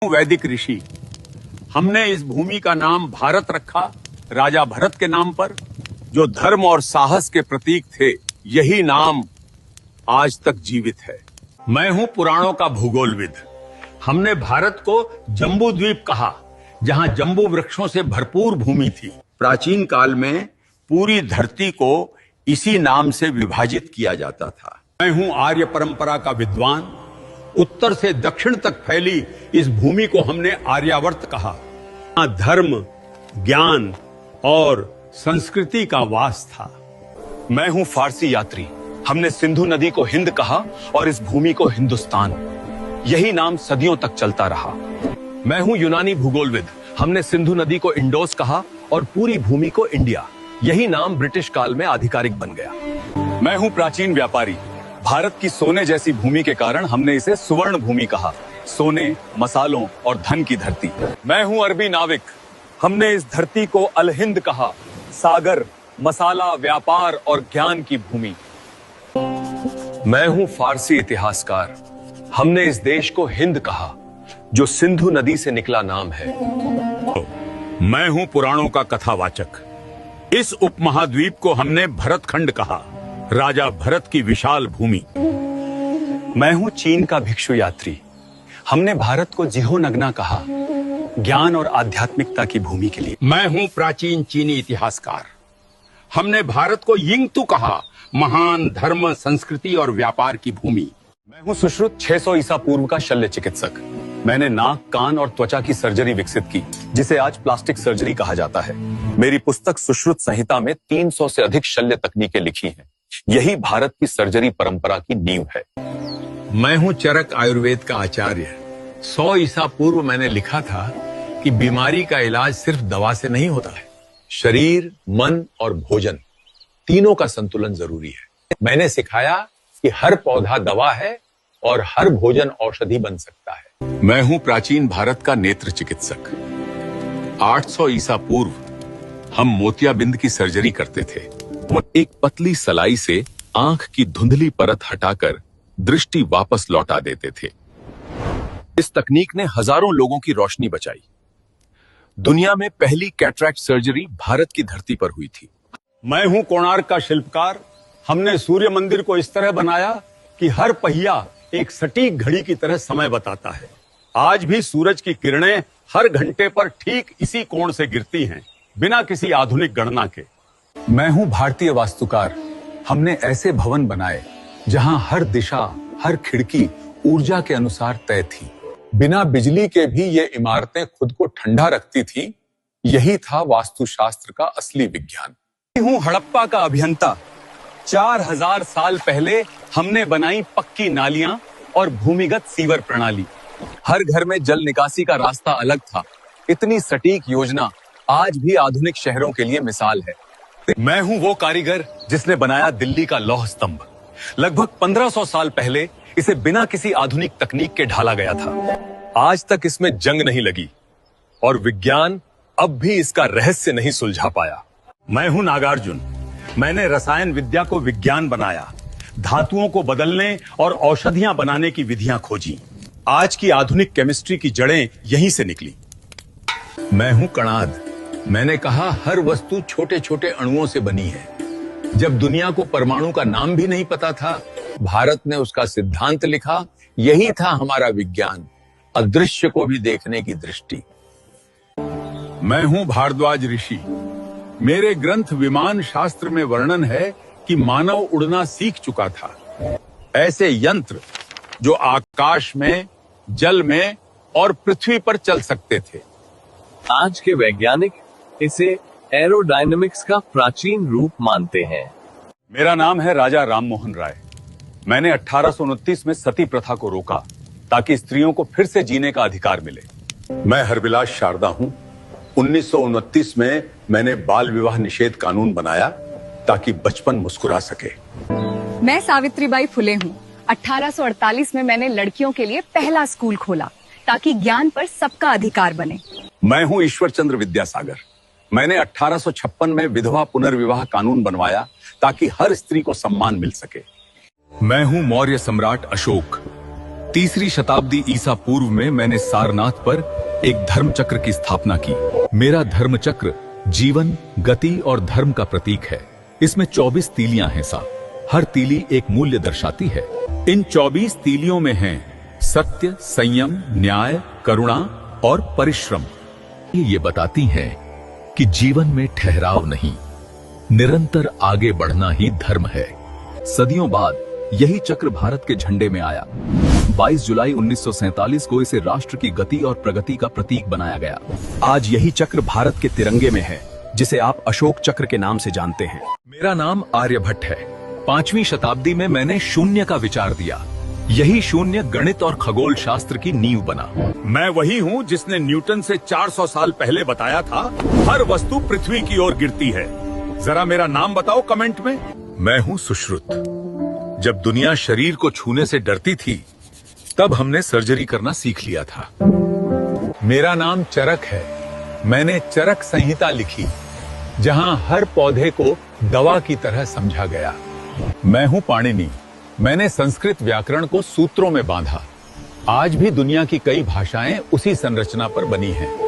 वैदिक ऋषि। हमने इस भूमि का नाम भारत रखा राजा भरत के नाम पर, जो धर्म और साहस के प्रतीक थे। यही नाम आज तक जीवित है। मैं हूं पुराणों का भूगोलविद। हमने भारत को जम्बू द्वीप कहा, जहां जम्बू वृक्षों से भरपूर भूमि थी। प्राचीन काल में पूरी धरती को इसी नाम से विभाजित किया जाता था। मैं हूं आर्य परंपरा का विद्वान। उत्तर से दक्षिण तक फैली इस भूमि को हमने आर्यावर्त कहा। यहाँ धर्म, ज्ञान और संस्कृति का वास था। मैं हूं फारसी यात्री। हमने सिंधु नदी को हिंद कहा और इस भूमि को हिंदुस्तान। यही नाम सदियों तक चलता रहा। मैं हूं यूनानी भूगोलविद। हमने सिंधु नदी को इंडोस कहा और पूरी भूमि को इंडिया। यही नाम ब्रिटिश काल में आधिकारिक बन गया। मैं हूं प्राचीन व्यापारी। भारत की सोने जैसी भूमि के कारण हमने इसे सुवर्ण भूमि कहा। सोने, मसालों और धन की धरती। मैं हूं अरबी नाविक। हमने इस धरती को अल हिंद कहा। सागर, मसाला, व्यापार और ज्ञान की भूमि। मैं हूं फारसी इतिहासकार। हमने इस देश को हिंद कहा, जो सिंधु नदी से निकला नाम है। मैं हूं पुराणों का कथावाचक। इस उपमहाद्वीप को हमने भरतखंड कहा, राजा भरत की विशाल भूमि। मैं हूं चीन का भिक्षु यात्री। हमने भारत को जिहोनगना कहा, ज्ञान और आध्यात्मिकता की भूमि के लिए। मैं हूं प्राचीन चीनी इतिहासकार। हमने भारत को यिंगतू कहा, महान धर्म, संस्कृति और व्यापार की भूमि। मैं हूं सुश्रुत 600 ईसा पूर्व का शल्य चिकित्सक। मैंने नाक, कान और त्वचा की सर्जरी विकसित की, जिसे आज प्लास्टिक सर्जरी कहा जाता है। मेरी पुस्तक सुश्रुत संहिता में 300 से अधिक शल्य तकनीकें लिखी हैं। यही भारत की सर्जरी परंपरा की नींव है। मैं हूं चरक आयुर्वेद का आचार्य। 100 ईसा पूर्व मैंने लिखा था कि बीमारी का इलाज सिर्फ दवा से नहीं होता है। शरीर, मन और भोजन तीनों का संतुलन जरूरी है। मैंने सिखाया कि हर पौधा दवा है और हर भोजन औषधि बन सकता है। मैं हूं प्राचीन भारत का नेत्र चिकित्सक। 800 ईसा पूर्व हम मोतियाबिंद की सर्जरी करते थे। एक पतली सलाई से आंख की धुंधली परत हटाकर दृष्टि वापस लौटा देते थे। इस तकनीक ने हजारों लोगों की रोशनी बचाई। दुनिया में पहली कैटरैक्ट सर्जरी भारत की धरती पर हुई थी। मैं हूं कोणार्क का शिल्पकार। हमने सूर्य मंदिर को इस तरह बनाया कि हर पहिया एक सटीक घड़ी की तरह समय बताता है। आज भी सूरज की किरणें हर घंटे पर ठीक इसी कोण से गिरती हैं, बिना किसी आधुनिक गणना के। मैं हूं भारतीय वास्तुकार। हमने ऐसे भवन बनाए जहां हर दिशा, हर खिड़की ऊर्जा के अनुसार तय थी। बिना बिजली के भी ये इमारतें खुद को ठंडा रखती थी। यही था वास्तुशास्त्र का असली विज्ञान। मैं हूं हड़प्पा का अभियंता। 4000 साल पहले हमने बनाई पक्की नालियां और भूमिगत सीवर प्रणाली। हर घर में जल निकासी का रास्ता अलग था। इतनी सटीक योजना आज भी आधुनिक शहरों के लिए मिसाल है। मैं हूं वो कारीगर जिसने बनाया दिल्ली का लौह स्तंभ। लगभग 1500 साल पहले इसे बिना किसी आधुनिक तकनीक के ढाला गया था। आज तक इसमें जंग नहीं लगी और विज्ञान अब भी इसका रहस्य नहीं सुलझा पाया। मैं हूं नागार्जुन। मैंने रसायन विद्या को विज्ञान बनाया, धातुओं को बदलने और औषधियां बनाने की विधियां खोजी। आज की आधुनिक केमिस्ट्री की जड़ें यहीं से निकली। मैं हूं कणाद। मैंने कहा हर वस्तु छोटे छोटे अणुओं से बनी है। जब दुनिया को परमाणु का नाम भी नहीं पता था, भारत ने उसका सिद्धांत लिखा। यही था हमारा विज्ञान, अदृश्य को भी देखने की दृष्टि। मैं हूं भारद्वाज ऋषि। मेरे ग्रंथ विमान शास्त्र में वर्णन है कि मानव उड़ना सीख चुका था। ऐसे यंत्र जो आकाश में, जल में और पृथ्वी पर चल सकते थे। आज के वैज्ञानिक इसे एरोडायनामिक्स का प्राचीन रूप मानते हैं। मेरा नाम है राजा राममोहन राय। मैंने 1829 में सती प्रथा को रोका ताकि स्त्रियों को फिर से जीने का अधिकार मिले। मैं हरविलास शारदा हूं। 1929 में मैंने बाल विवाह निषेध कानून बनाया ताकि बचपन मुस्कुरा सके। मैं सावित्रीबाई फुले हूँ। 1848 में मैंने लड़कियों के लिए पहला स्कूल खोला ताकि ज्ञान पर सबका अधिकार बने। मैं हूँ ईश्वर चंद्र विद्यासागर। मैंने 1856 में विधवा पुनर्विवाह कानून बनवाया ताकि हर स्त्री को सम्मान मिल सके। मैं हूँ मौर्य सम्राट अशोक। 3री शताब्दी ईसा पूर्व में मैंने सारनाथ पर एक धर्म चक्र की स्थापना की। मेरा धर्म चक्र जीवन, गति और धर्म का प्रतीक है। इसमें 24 तीलियां हैं साहब। हर तीली एक मूल्य दर्शाती है। इन 24 तीलियों में हैं सत्य, संयम, न्याय, करुणा और परिश्रम। ये बताती हैं कि जीवन में ठहराव नहीं, निरंतर आगे बढ़ना ही धर्म है। सदियों बाद यही चक्र भारत के झंडे में आया। 22 जुलाई 1947 को इसे राष्ट्र की गति और प्रगति का प्रतीक बनाया गया। आज यही चक्र भारत के तिरंगे में है, जिसे आप अशोक चक्र के नाम से जानते हैं। मेरा नाम आर्यभट्ट है। 5वीं शताब्दी में मैंने शून्य का विचार दिया। यही शून्य गणित और खगोल शास्त्र की नींव बना। मैं वही हूँ जिसने न्यूटन से 400 साल पहले बताया था, हर वस्तु पृथ्वी की ओर गिरती है। जरा मेरा नाम बताओ कमेंट में। मैं हूं सुश्रुत। जब दुनिया शरीर को छूने से डरती थी, तब हमने सर्जरी करना सीख लिया था। मेरा नाम चरक है। मैंने चरक संहिता लिखी, जहां हर पौधे को दवा की तरह समझा गया। मैं हूं पाणिनि। मैंने संस्कृत व्याकरण को सूत्रों में बांधा। आज भी दुनिया की कई भाषाएं उसी संरचना पर बनी हैं।